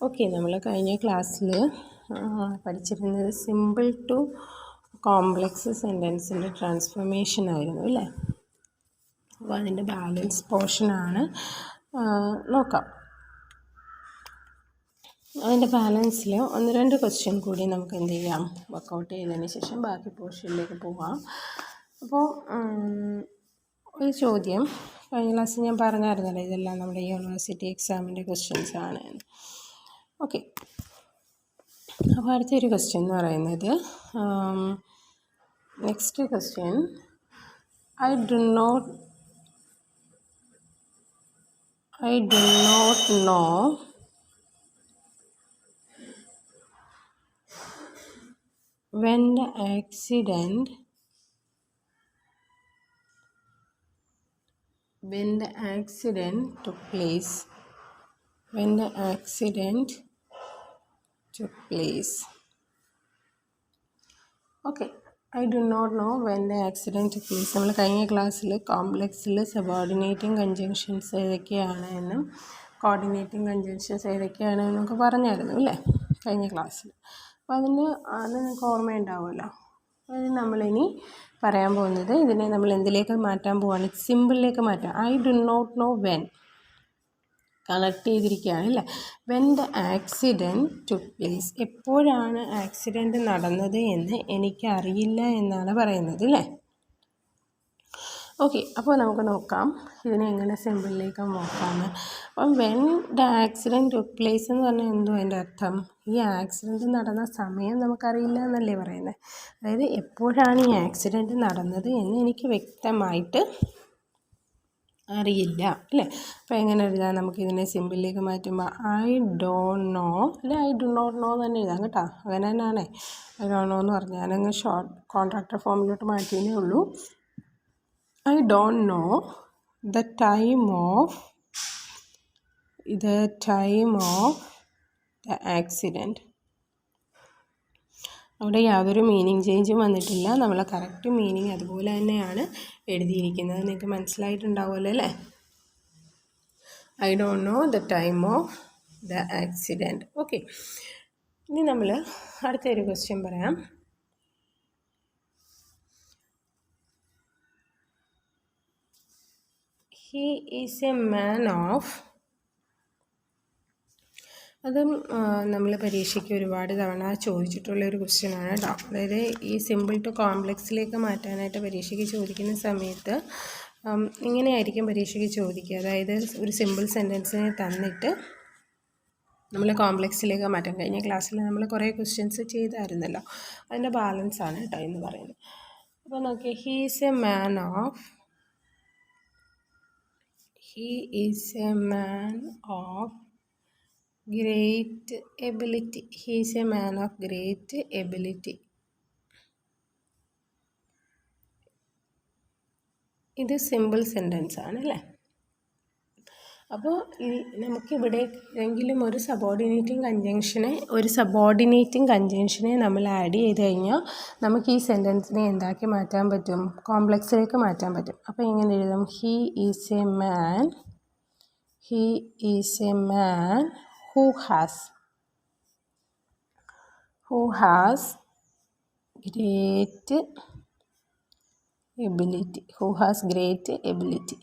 Okay, നമ്മൾ കഴിഞ്ഞ ക്ലാസ്സിൽ പഠിച്ചിരുന്നത് സിമ്പിൾ ടു കോംപ്ലക്സ് സെൻറ്റൻസിൻ്റെ ട്രാൻസ്ഫോർമേഷൻ ആയിരുന്നു അല്ലേ. അപ്പോൾ അതിൻ്റെ ബാലൻസ് പോർഷനാണ് നോക്കാം. അതിൻ്റെ ബാലൻസിൽ 1-2 ക്വസ്റ്റ്യൻ കൂടി നമുക്ക് എന്ത് ചെയ്യാം, വർക്കൗട്ട് ചെയ്തതിന് ശേഷം ബാക്കി പോർഷനിലേക്ക് പോകാം. അപ്പോൾ ഒരു ചോദ്യം കഴിഞ്ഞ ക്ലാസ്സിൽ ഞാൻ പറഞ്ഞായിരുന്നല്ലോ, ഇതെല്ലാം നമ്മുടെ യൂണിവേഴ്സിറ്റി എക്സാമിൻ്റെ ക്വസ്റ്റ്യൻസ് ആണ്. ഓക്കെ, അപ്പോൾ അടുത്തൊരു ക്വസ്റ്റ്യൻ എന്ന് പറയുന്നത് next question, I do not know when the accident took place. Okay, I do not know when the accident took place. നമ്മൾ കഴിഞ്ഞ ക്ലാസ്സിൽ കോംപ്ലക്സിൽ സബോർഡിനേറ്റിംഗ് കൺജങ്ഷൻസ് ഏതൊക്കെയാണ് എന്നും കോർഡിനേറ്റിംഗ് കൺജങ്ഷൻസ് ഏതൊക്കെയാണ് എന്നൊക്കെ പറഞ്ഞായിരുന്നു അല്ലേ കഴിഞ്ഞ ക്ലാസ്സിൽ. അപ്പോൾ അത് നിങ്ങൾക്ക് ഓർമ്മയുണ്ടാവുമല്ലോ. അത് നമ്മളിനി പറയാൻ പോകുന്നത്, ഇതിനെ നമ്മൾ എന്തിലേക്ക് മാറ്റാൻ പോവുകയാണ്, സിമ്പിളിലേക്ക് മാറ്റാം. I do not know when connect ചെയ്തിരിക്കുകയാണ് അല്ലേ. When the accident took place, എപ്പോഴാണ് ആക്സിഡൻറ്റ് നടന്നത് എന്ന് എനിക്കറിയില്ല എന്നാണ് പറയുന്നത് അല്ലേ. ഓക്കെ, അപ്പോൾ നമുക്ക് നോക്കാം ഇതിനെ എങ്ങനെ സിമ്പിളിലേക്ക് നോക്കാമെന്ന്. അപ്പം when the accident took place എന്ന് പറഞ്ഞാൽ എന്തോ അതിൻ്റെ അർത്ഥം, ഈ ആക്സിഡൻറ്റ് നടന്ന സമയം നമുക്കറിയില്ല എന്നല്ലേ പറയുന്നത്. അതായത് എപ്പോഴാണ് ഈ ആക്സിഡൻറ്റ് നടന്നത് എന്ന് എനിക്ക് വ്യക്തമായിട്ട് അറിയില്ല അല്ലേ. അപ്പോൾ എങ്ങനെ എഴുതാം, നമുക്കിതിനെ സിമ്പിളിലേക്ക് മാറ്റുമ്പോൾ ഐ ഡോണ്ട് നോ അല്ലെ, ഐ ഡു നോട്ട് നോ തന്നെ എഴുതാം കേട്ടോ. അങ്ങനെ തന്നെയാണേ, ഐ ഡോണ്ട് നോ എന്ന് പറഞ്ഞാൽ ഞാനങ്ങ് ഷോർട്ട് കോൺട്രാക്ടർ ഫോമിലോട്ട് മാറ്റിയേ ഉള്ളൂ. I don't know the time of the accident. അവിടെ യാതൊരു മീനിങ് ചേഞ്ചും വന്നിട്ടില്ല. നമ്മൾ കറക്റ്റ് മീനിങ് അതുപോലെ തന്നെയാണ് എഴുതിയിരിക്കുന്നത്. നിങ്ങൾക്ക് മനസ്സിലായിട്ടുണ്ടാവുമല്ലോ അല്ലേ. I don't know the time of the accident. Okay, ഇനി നമ്മൾ അടുത്തൊരു ക്വസ്റ്റ്യൻ പറയാം. He is a man of, അതും നമ്മൾ പരീക്ഷയ്ക്ക് ഒരുപാട് തവണ ചോദിച്ചിട്ടുള്ളൊരു ക്വസ്റ്റ്യനാണ് കേട്ടോ. അതായത് ഈ സിമ്പിൾ ടു കോംപ്ലക്സിലേക്ക് മാറ്റാനായിട്ട് പരീക്ഷയ്ക്ക് ചോദിക്കുന്ന സമയത്ത് ഇങ്ങനെയായിരിക്കും പരീക്ഷയ്ക്ക് ചോദിക്കുക. അതായത് ഒരു സിമ്പിൾ സെൻറ്റൻസിനെ തന്നിട്ട് നമ്മൾ കോംപ്ലക്സിലേക്ക് മാറ്റാം. കഴിഞ്ഞ ക്ലാസ്സിൽ നമ്മൾ കുറേ ക്വസ്റ്റ്യൻസ് ചെയ്തായിരുന്നല്ലോ, അതിൻ്റെ ബാലൻസ് ആണ് കേട്ടോ എന്ന് പറയുന്നത്. അപ്പോൾ നോക്കിയേ, He is a man of great ability. He is a man of great ability. ഇത് സിമ്പിൾ സെൻറ്റൻസ് ആണ് അല്ലേ. അപ്പോൾ നമുക്കിവിടെ ഏതെങ്കിലും ഒരു സബോർഡിനേറ്റിംഗ് കൺജങ്ഷനെ നമ്മൾ ആഡ് ചെയ്ത് കഴിഞ്ഞാൽ നമുക്ക് ഈ സെൻറ്റൻസിനെ എന്താക്കി മാറ്റാൻ പറ്റും, കോംപ്ലക്സിലേക്ക് മാറ്റാൻ പറ്റും. അപ്പോൾ എങ്ങനെ എഴുതാം, he is a man who has great ability.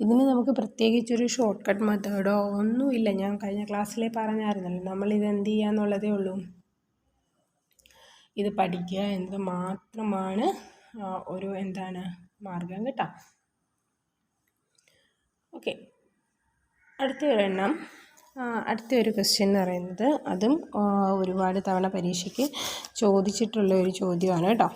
ഇതിന് നമുക്ക് പ്രത്യേകിച്ചൊരു ഷോർട്ട് കട്ട് മെത്തേഡോ ഒന്നുമില്ല. ഞാൻ കഴിഞ്ഞ ക്ലാസ്സിലെ പറഞ്ഞായിരുന്നല്ലോ, നമ്മളിത് എന്ത് ചെയ്യാന്നുള്ളതേ ഉള്ളൂ, ഇത് പഠിക്കുക എന്നത് മാത്രമാണ് ഒരു മാർഗം കേട്ടോ. ഓക്കെ, അടുത്തൊരു ക്വസ്റ്റ്യൻ എന്ന് പറയുന്നത്, അതും ഒരുപാട് തവണ പരീക്ഷയ്ക്ക് ചോദിച്ചിട്ടുള്ള ഒരു ചോദ്യമാണ് കേട്ടോ.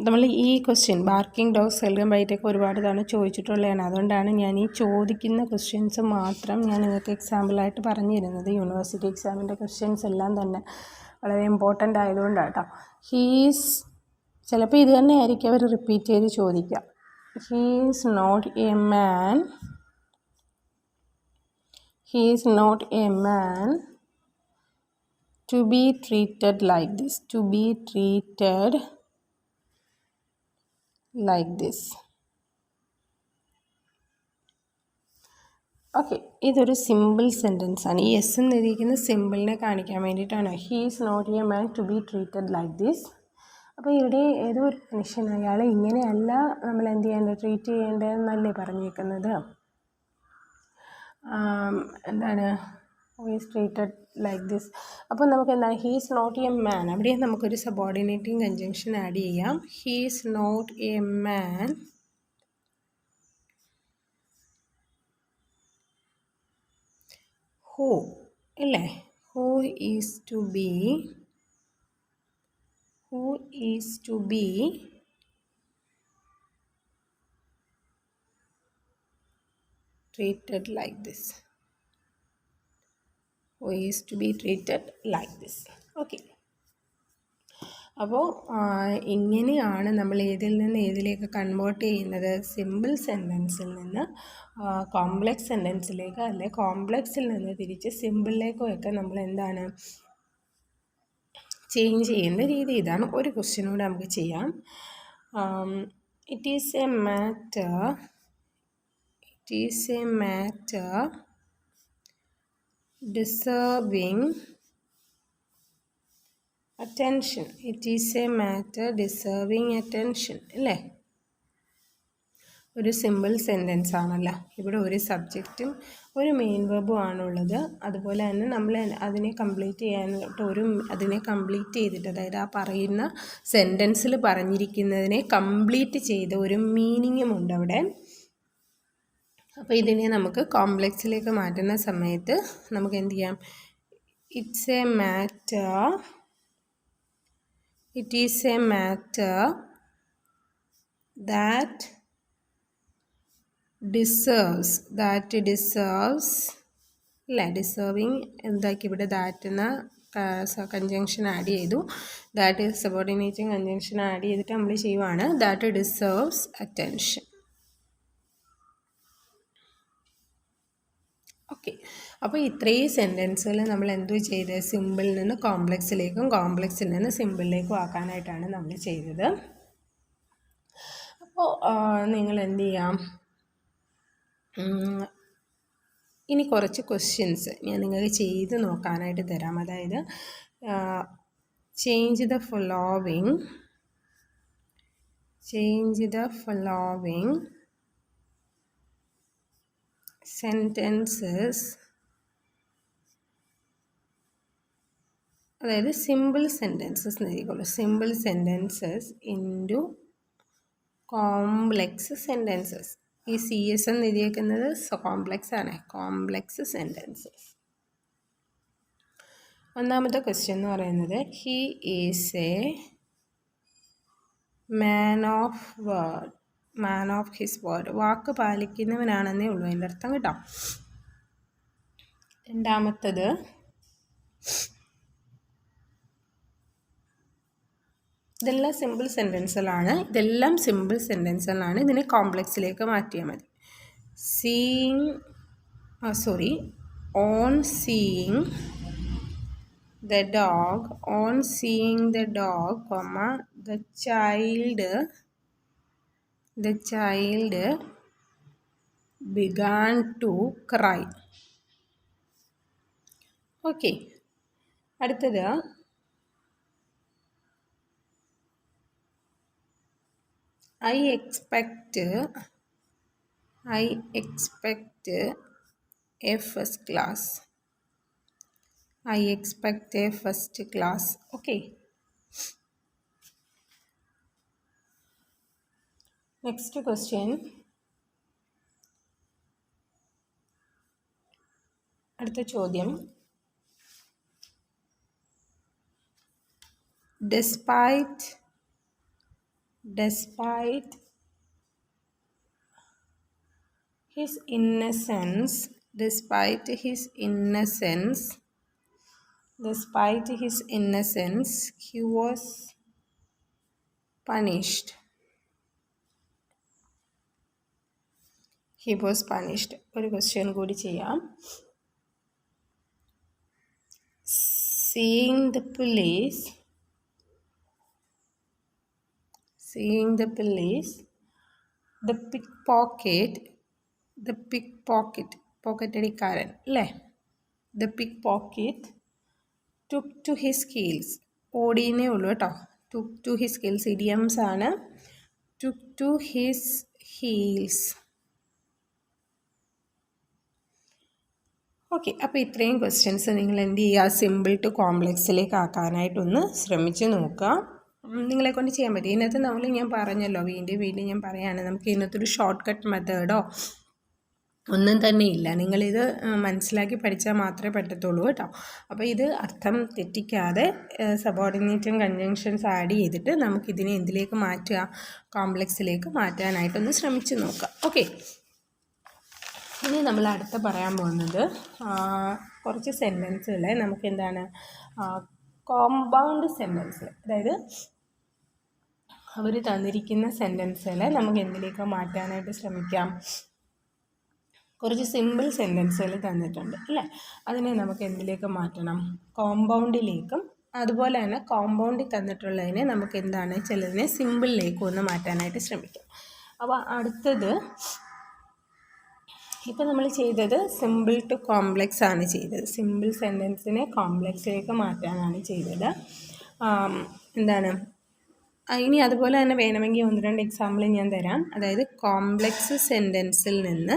നമ്മൾ ഈ ക്വസ്റ്റ്യൻ ബാർക്കിംഗ് ഡോഗ് സെൽഡം ബൈറ്റൊക്കെ ഒരുപാട് തവണ ചോദിച്ചിട്ടുള്ളതാണ്. അതുകൊണ്ടാണ് ഞാൻ ഈ ചോദിക്കുന്ന ക്വസ്റ്റ്യൻസ് മാത്രം ഞാൻ നിങ്ങൾക്ക് എക്സാമ്പിളായിട്ട് പറഞ്ഞിരുന്നത്. യൂണിവേഴ്സിറ്റി എക്സാമിൻ്റെ ക്വസ്റ്റ്യൻസ് എല്ലാം തന്നെ വളരെ ഇമ്പോർട്ടൻ്റ് ആയതുകൊണ്ടാണ് കേട്ടോ. ചിലപ്പോൾ ഇത് തന്നെ ആയിരിക്കും അവർ റിപ്പീറ്റ് ചെയ്ത് ചോദിക്കുക. He is not a man to be treated like this. Okay, ഇതൊരു സിമ്പിൾ സെൻറ്റൻസ് ആണ്. ഈ എസ് എന്നിരിക്കുന്ന സിമ്പിളിനെ കാണിക്കാൻ വേണ്ടിയിട്ടാണ്. He is not a man to be treated like this. അപ്പോൾ ഇവിടെ ഏതോ ഒരു മനുഷ്യൻ, അയാളെ ഇങ്ങനെയല്ല നമ്മൾ എന്ത് ചെയ്യേണ്ടത്, ട്രീറ്റ് ചെയ്യേണ്ടതെന്നല്ലേ പറഞ്ഞേക്കുന്നത്. എന്താണ്, ഈസ് ട്രീറ്റഡ് ലൈക്ക് ദിസ്. അപ്പോൾ നമുക്ക് എന്താണ്, he is not a man, അവിടെ നമുക്കൊരു സബോർഡിനേറ്റിംഗ് കൺജങ്ഷൻ ആഡ് ചെയ്യാം. He is not a man who, അല്ലേ, who is to be treated like this. Who is to be treated like this. Okay, അപ്പോൾ ഇങ്ങനെയാണ് നമ്മൾ ഏതിൽ നിന്ന് ഏതിലേക്ക് കൺവേർട്ട് ചെയ്യുന്നത്, സിമ്പിൾ സെൻറ്റൻസിൽ നിന്ന് കോംപ്ലക്സ് സെൻറ്റൻസിലേക്ക്, അല്ലെ കോംപ്ലക്സിൽ നിന്ന് തിരിച്ച് സിമ്പിളിലേക്കും ഒക്കെ നമ്മൾ എന്താണ് ചേഞ്ച് ചെയ്യുന്ന രീതി. ഇതാണ്. ഒരു ക്വസ്റ്റ്യനോട് നമുക്ക് ചെയ്യാം. It is A matter deserving attention. It is A matter deserving attention, അല്ലേ? ഒരു സിമ്പിൾ സെൻറ്റൻസ് ആണല്ലോ. ഇവിടെ ഒരു സബ്ജക്റ്റും ഒരു മെയിൻ വെർബും ആണുള്ളത്. അതുപോലെ തന്നെ നമ്മൾ അതിനെ കംപ്ലീറ്റ് ചെയ്യാനായിട്ട് അതിനെ കംപ്ലീറ്റ് ചെയ്തിട്ട്, അതായത് ആ പറയുന്ന സെൻറ്റൻസിൽ പറഞ്ഞിരിക്കുന്നതിനെ കംപ്ലീറ്റ് ചെയ്ത ഒരു മീനിങ്ങും ഉണ്ട് അവിടെ. അപ്പോൾ ഇതിനെ നമുക്ക് കോംപ്ലക്സിലേക്ക് മാറ്റുന്ന സമയത്ത് നമുക്ക് എന്ത് ചെയ്യാം, it is a matter that deserves അല്ലേ, ഡിസേർവിങ് എന്താക്കി ഇവിടെ ദാറ്റ് എന്ന കൺജങ്ഷൻ ആഡ് ചെയ്തു. ദാറ്റ് സബോർഡിനേറ്റിംഗ് കൺജങ്ഷൻ ആഡ് ചെയ്തിട്ട് നമ്മൾ ചെയ്യുവാണ്, ദാറ്റ് ഡിസേർവ്സ് അറ്റൻഷൻ. ഓക്കെ, അപ്പോൾ ഇത്രയും സെൻറ്റൻസുകൾ നമ്മൾ എന്തോ ചെയ്ത് സിമ്പിളിൽ നിന്ന് കോംപ്ലക്സിലേക്കും കോംപ്ലക്സിൽ നിന്ന് സിമ്പിളിലേക്കും ആക്കാനായിട്ടാണ് നമ്മൾ ചെയ്തത്. അപ്പോൾ നിങ്ങൾ എന്ത് ചെയ്യാം, ഇനി കുറച്ച് ക്വസ്റ്റ്യൻസ് ഞാൻ നിങ്ങൾക്ക് ചെയ്ത് നോക്കാനായിട്ട് തരാം. അതായത് ചേഞ്ച് ദ ഫോളോവിങ് sentences, അതായത് സിമ്പിൾ സെൻറ്റൻസസ് എഴുതിക്കോളൂ, simple sentences into complex sentences. ഈ സി എസ് എന്ന് എഴുതിയേക്കുന്നത് കോംപ്ലക്സ് ആണ്, കോംപ്ലക്സ് സെൻറ്റൻസസ്. ഒന്നാമത്തെ ക്വസ്റ്റ്യൻ എന്ന് പറയുന്നത്, he is a man of his word. വാക്ക് പാലിക്കുന്നവനാണെന്നേ ഉള്ളൂ അതിൻ്റെ അർത്ഥം കേട്ടോ. രണ്ടാമത്തത്, ഇതെല്ലാം സിമ്പിൾ സെൻറ്റൻസുകളാണ്, ഇതിനെ കോംപ്ലക്സിലേക്ക് മാറ്റിയാൽ മതി. On seeing the dog, the child began to cry. Okay, അടുത്തത്, I expect a first class. Okay. Next question. അടുത്ത ചോദ്യം, despite his innocence, he was punished. ഒരു ക്വസ്റ്റ്യൻ കൂടി ചെയ്യാം. Seeing the police, the pickpocket പോക്കറ്റടിക്കാരൻ അല്ലേ? The pickpocket took to his heels. ഓടീനേ ഉള്ളൂ കേട്ടോ. Took to his heels idioms ആണ്. Took to his heels. Okay, അപ്പോൾ ഇത്രയും ക്വസ്റ്റ്യൻസ് നിങ്ങൾ എന്ത് ചെയ്യുക, സിമ്പിൾ ടു കോംപ്ലക്സിലേക്ക് ആക്കാനായിട്ടൊന്ന് ശ്രമിച്ച് നോക്കുക. നിങ്ങളെ കൊണ്ട് ചെയ്യാൻ പറ്റും. ഇതിനകത്ത് ഞാൻ പറഞ്ഞല്ലോ, വീണ്ടും ഞാൻ പറയുകയാണ്, നമുക്ക് ഇതിനകത്തൊരു ഷോർട്ട് കട്ട് മെത്തേഡോ ഒന്നും തന്നെ ഇല്ല. നിങ്ങളിത് മനസ്സിലാക്കി പഠിച്ചാൽ മാത്രമേ പറ്റത്തുള്ളൂ കേട്ടോ. അപ്പോൾ ഇത് അർത്ഥം തെറ്റിക്കാതെ സബോർഡിനേറ്റും കൺജങ്ഷൻസ് ആഡ് ചെയ്തിട്ട് നമുക്കിതിനെ എന്തിലേക്ക് മാറ്റുക, കോംപ്ലക്സിലേക്ക് മാറ്റാനായിട്ടൊന്ന് ശ്രമിച്ച് നോക്കാം. ഓക്കെ, ഇനി നമ്മൾ അടുത്ത പറയാൻ പോകുന്നത് കുറച്ച് സെൻറ്റൻസുകളെ നമുക്ക് എന്താണ് കോമ്പൗണ്ട് സെൻറ്റൻസ്, അതായത് അവർ തന്നിരിക്കുന്ന സെൻറ്റൻസുകളെ നമുക്ക് എന്തിലേക്ക് മാറ്റാനായിട്ട് ശ്രമിക്കാം. കുറച്ച് സിമ്പിൾ സെൻറ്റൻസുകൾ തന്നിട്ടുണ്ട് അല്ലേ, അതിനെ നമുക്ക് എന്തിലേക്ക് മാറ്റണം, കോമ്പൗണ്ടിലേക്കും. അതുപോലെ തന്നെ കോമ്പൗണ്ടിൽ തന്നിട്ടുള്ളതിനെ നമുക്ക് എന്താണ് ചിലതിനെ സിമ്പിളിലേക്കും ഒന്ന് മാറ്റാനായിട്ട് ശ്രമിക്കാം. അപ്പോൾ അടുത്തത് ഇപ്പോൾ നമ്മൾ ചെയ്തത് സിമ്പിൾ ടു കോംപ്ലക്സ് ആണ് ചെയ്തത്. സിമ്പിൾ സെൻറ്റൻസിനെ കോംപ്ലക്സിലേക്ക് മാറ്റാനാണ് ചെയ്തത്. എന്താണ് ഇനി അതുപോലെ തന്നെ വേണമെങ്കിൽ 1-2 എക്സാമ്പിൾ ഞാൻ തരാം. അതായത് കോംപ്ലക്സ് സെൻറ്റൻസിൽ നിന്ന്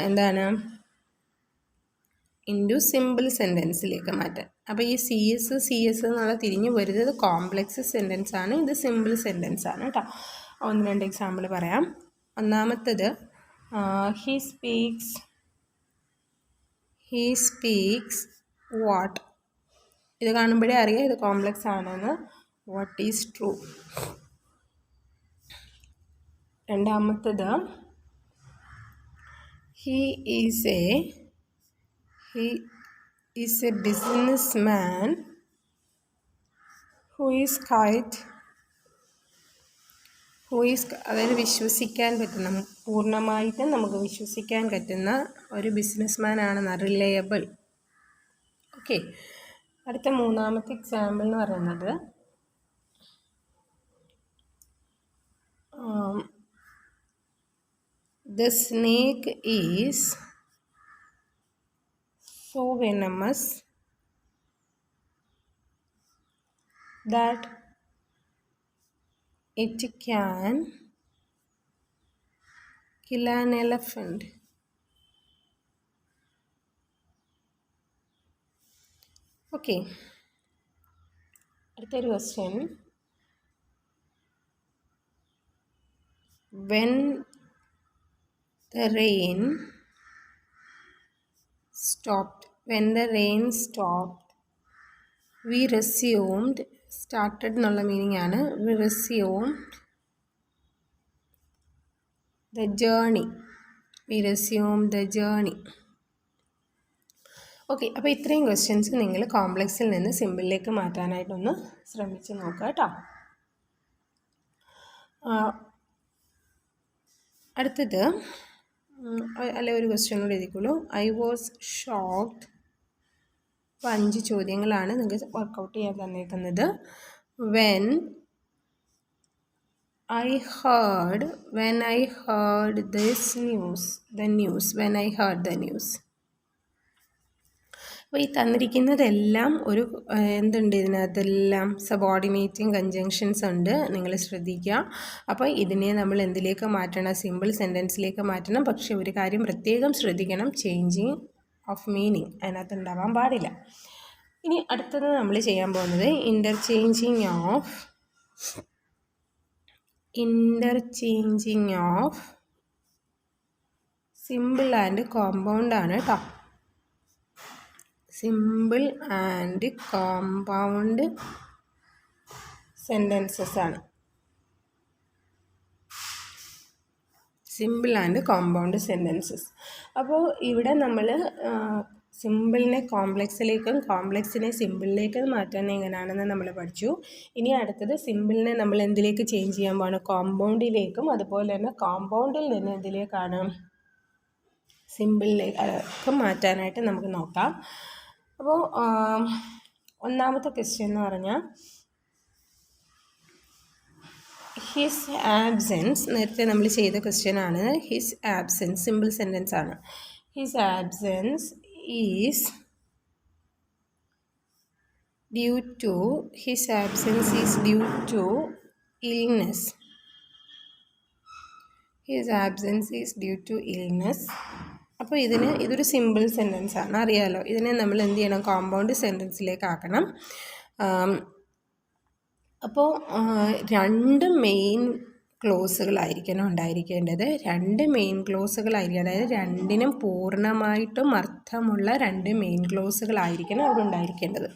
എന്താണ് ഇൻറ്റു സിമ്പിൾ സെൻറ്റൻസിലേക്ക് മാറ്റാൻ. അപ്പോൾ ഈ സി എസ് എന്നുള്ള തിരിഞ്ഞ് വരുന്നത് കോംപ്ലക്സ് സെൻറ്റൻസ് ആണ്, ഇത് സിമ്പിൾ സെൻറ്റൻസ് ആണ് കേട്ടോ. 1-2 എക്സാമ്പിൾ പറയാം. ഒന്നാമത്തത് he speaks what. ഇത് കാണുമ്പോഴേ അറിയാം ഇത് കോംപ്ലക്സ് ആണെന്ന്. What is true. രണ്ടാമത്തത് he is a businessman who is അതായത് വിശ്വസിക്കാൻ പറ്റുന്ന, പൂർണ്ണമായിട്ടും നമുക്ക് വിശ്വസിക്കാൻ പറ്റുന്ന ഒരു ബിസിനസ്മാൻ ആണെന്ന്, റിലയബിൾ. ഓക്കെ, അടുത്ത മൂന്നാമത്തെ എക്സാമ്പിൾ എന്ന് പറയുന്നത് the snake is so venomous that it can kill an elephant. Okay, അടുത്തൊരു question. when the rain stopped we resumed. started എന്നുള്ള മീനിങ് ആണ്. we resumed the journey. Okay, അപ്പോൾ ഇത്രയും ക്വസ്റ്റ്യൻസ് നിങ്ങൾ കോംപ്ലക്സിൽ നിന്ന് സിമ്പിളിലേക്ക് മാറ്റാനായിട്ടൊന്ന് ശ്രമിച്ച് നോക്കുക കേട്ടോ. അടുത്തത് അല്ലെ ഒരു ക്വസ്റ്റ്യൻ കൂടെ എഴുതിക്കോളൂ. I was shocked. അപ്പോൾ 5 ചോദ്യങ്ങളാണ് നിങ്ങൾക്ക് വർക്കൗട്ട് ചെയ്യാൻ തന്നേക്കുന്നത്. when I heard the news. അപ്പോൾ ഈ തന്നിരിക്കുന്നതെല്ലാം ഒരു എന്തുണ്ട്, ഇതിനകത്തെല്ലാം സബോർഡിനേറ്റിംഗ് കൺജങ്ഷൻസ് ഉണ്ട്, നിങ്ങൾ ശ്രദ്ധിക്കുക. അപ്പോൾ ഇതിനെ നമ്മൾ എന്തിലേക്ക് മാറ്റണം, സിമ്പിൾ സെൻറ്റൻസിലേക്ക് മാറ്റണം. പക്ഷേ ഒരു കാര്യം പ്രത്യേകം ശ്രദ്ധിക്കണം, ചേഞ്ചിങ് ഓഫ് മീനിങ് അതിനകത്ത് ഉണ്ടാവാൻ പാടില്ല. ഇനി അടുത്തത് നമ്മൾ ചെയ്യാൻ പോകുന്നത് interchanging of simple and compound ആണ് കേട്ടോ. സിമ്പിൾ ആൻഡ് കോമ്പൗണ്ട് സെൻറ്റൻസസ് ആണ്. Simple and compound sentences. അപ്പോൾ ഇവിടെ നമ്മൾ സിമ്പിളിനെ കോംപ്ലക്സിലേക്കും കോംപ്ലക്സിനെ സിമ്പിളിലേക്കും മാറ്റാൻ എങ്ങനെയാണെന്ന് നമ്മൾ പഠിച്ചു. ഇനി അടുത്തത് സിമ്പിളിനെ നമ്മൾ എന്തിലേക്ക് ചേഞ്ച് ചെയ്യാൻ പോവാണ്, കോമ്പൗണ്ടിലേക്കും. അതുപോലെ തന്നെ കോമ്പൗണ്ടിൽ നിന്ന് എന്തിലേക്കാണ്, സിമ്പിളിലേക്ക് മാറ്റാനായിട്ട് നമുക്ക് നോക്കാം. അപ്പോൾ ഒന്നാമത്തെ ക്വസ്റ്റ്യൻ എന്ന് പറഞ്ഞാൽ ഹിസ് ആബ്സെൻസ്. നേരത്തെ നമ്മൾ ചെയ്ത ക്വസ്റ്റ്യൻ ആണ്. ഹിസ് ആബ്സെൻസ് സിമ്പിൾ സെൻറ്റൻസ് ആണ്. His absence is due to illness. His absence is due to illness. അപ്പോൾ ഇതൊരു സിമ്പിൾ സെൻറ്റൻസ് ആണ്, അറിയാലോ. ഇതിനെ നമ്മൾ എന്ത് ചെയ്യണം? കോമ്പൗണ്ട് സെൻറ്റൻസിലേക്ക് ആക്കണം. അപ്പോൾ 2 മെയിൻ ക്ലോസുകളായിരിക്കണം ഉണ്ടായിരിക്കേണ്ടത്. 2 മെയിൻ ക്ലോസുകളായിരിക്കും, അതായത് രണ്ടിനും പൂർണ്ണമായിട്ടും അർത്ഥമുള്ള 2 മെയിൻ ക്ലോസുകളായിരിക്കണം അവിടെ ഉണ്ടായിരിക്കേണ്ടത്.